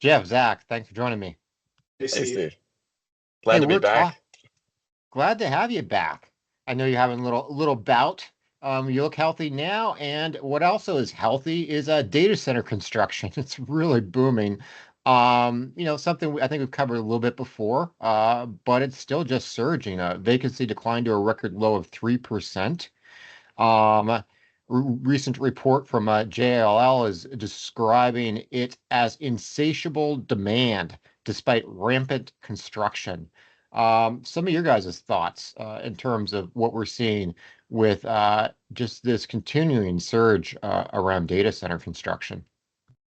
Jeff, Zach, thanks for joining me. Hey, Hey, Steve. Steve. Hey, Glad to be back. glad to have you back. I know you're having a little bout. You look healthy now, and what also is healthy is data center construction. It's really booming. Something I think we've covered a little bit before, but it's still just surging. Vacancy declined to a record low of 3%. Recent report from JLL is describing it as insatiable demand despite rampant construction. Some of your guys' thoughts in terms of what we're seeing with just this continuing surge around data center construction.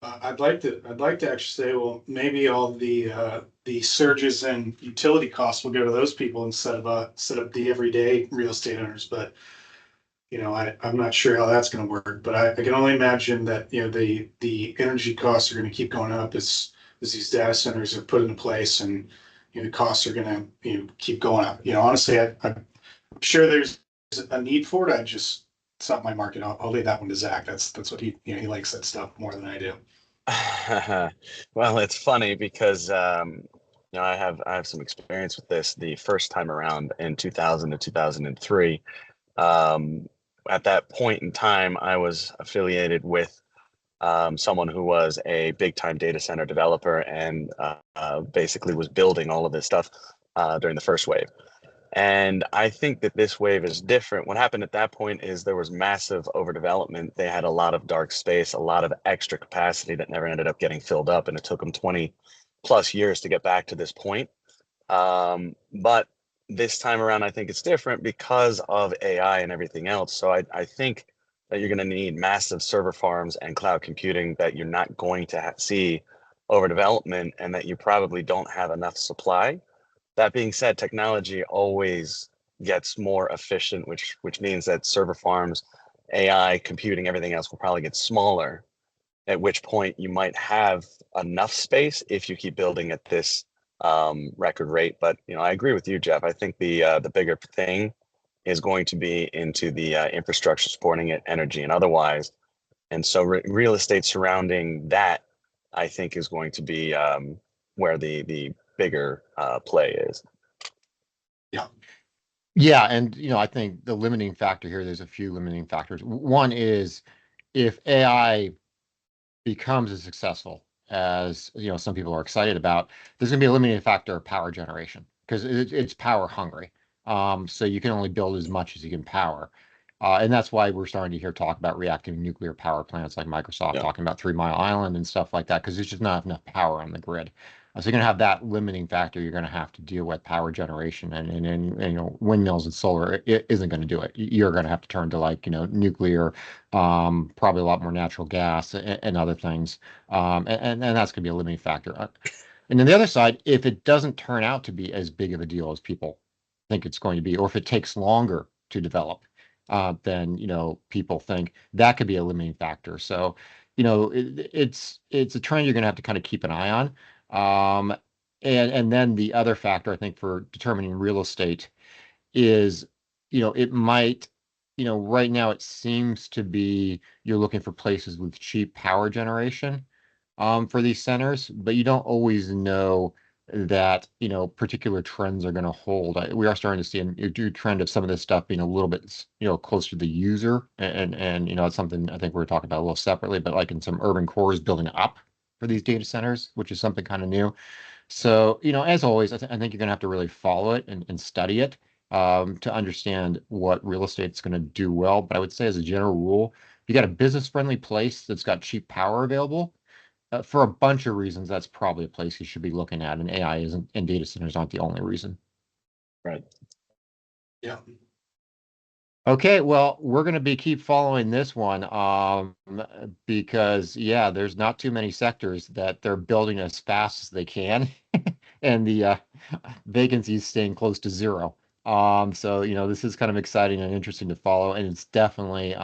I'd like to actually say, well, maybe all the surges in utility costs will go to those people instead of the everyday real estate owners. But I'm not sure how that's going to work. But I can only imagine that the energy costs are going to keep going up as these data centers are put into place, and the costs are going to keep going up. Honestly, I'm sure there's a need for it. It's not my market. I'll leave that one to Zach. That's what he likes that stuff more than I do. Well, it's funny because I have some experience with this the first time around in 2000 to 2003. Um, at that point in time, I was affiliated with someone who was a big time data center developer and basically was building all of this stuff during the first wave. And I think that this wave is different. What happened at that point is there was massive overdevelopment. They had a lot of dark space, a lot of extra capacity that never ended up getting filled up. And it took them 20 plus years to get back to this point. But this time around, I think it's different because of AI and everything else. So I think that you're going to need massive server farms and cloud computing that you're not going to see overdevelopment and that you probably don't have enough supply. That being said, technology always gets more efficient, which means that server farms, AI, computing, everything else will probably get smaller. At which point you might have enough space if you keep building at this record rate. But I agree with you, Jeff. I think the bigger thing is going to be into the infrastructure supporting it, energy and otherwise. And so real estate surrounding that, I think, is going to be where the bigger play is. Yeah. Yeah, and I think the limiting factor here, there's a few limiting factors. One is if AI becomes as successful as some people are excited about, there's going to be a limiting factor of power generation because it's power hungry. So you can only build as much as you can power. And that's why we're starting to hear talk about reactive nuclear power plants like Microsoft Yeah. talking about 3 Mile Island and stuff like that, because there's just not enough power on the grid. So you're going to have that limiting factor. You're going to have to deal with power generation, and windmills and solar it isn't going to do it. You're going to have to turn to nuclear, probably a lot more natural gas and other things, and that's going to be a limiting factor. And then the other side, if it doesn't turn out to be as big of a deal as people think it's going to be, or if it takes longer to develop than people think, that could be a limiting factor. So, it's a trend you're going to have to kind of keep an eye on. And then the other factor I think for determining real estate is, it might, right now it seems to be you're looking for places with cheap power generation for these centers, but you don't always know that particular trends are going to hold. We are starting to see a trend of some of this stuff being a little bit closer to the user, and it's something I think we're talking about a little separately, but like in some urban cores building up for these data centers, which is something kind of new. So as always, I think you're going to have to really follow it and study it to understand what real estate's going to do well. But I would say as a general rule, if you got a business friendly place that's got cheap power available, for a bunch of reasons, that's probably a place you should be looking at, and AI isn't, and data centers aren't the only reason. Right. Yeah. Okay, well, we're going to keep following this one because there's not too many sectors that they're building as fast as they can, and the vacancies staying close to zero. So this is kind of exciting and interesting to follow, and it's definitely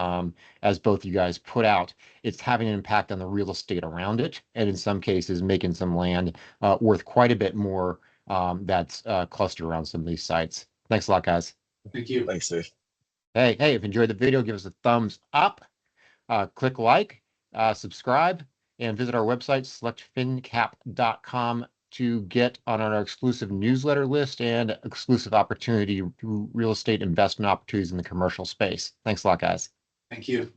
as both you guys put out, it's having an impact on the real estate around it, and in some cases making some land worth quite a bit more that's clustered around some of these sites. Thanks a lot, guys. Thank you. Thanks, Steve. Hey, if you enjoyed the video, give us a thumbs up, click like, subscribe, and visit our website, selectfincap.com, to get on our exclusive newsletter list and exclusive opportunity to real estate investment opportunities in the commercial space. Thanks a lot, guys. Thank you.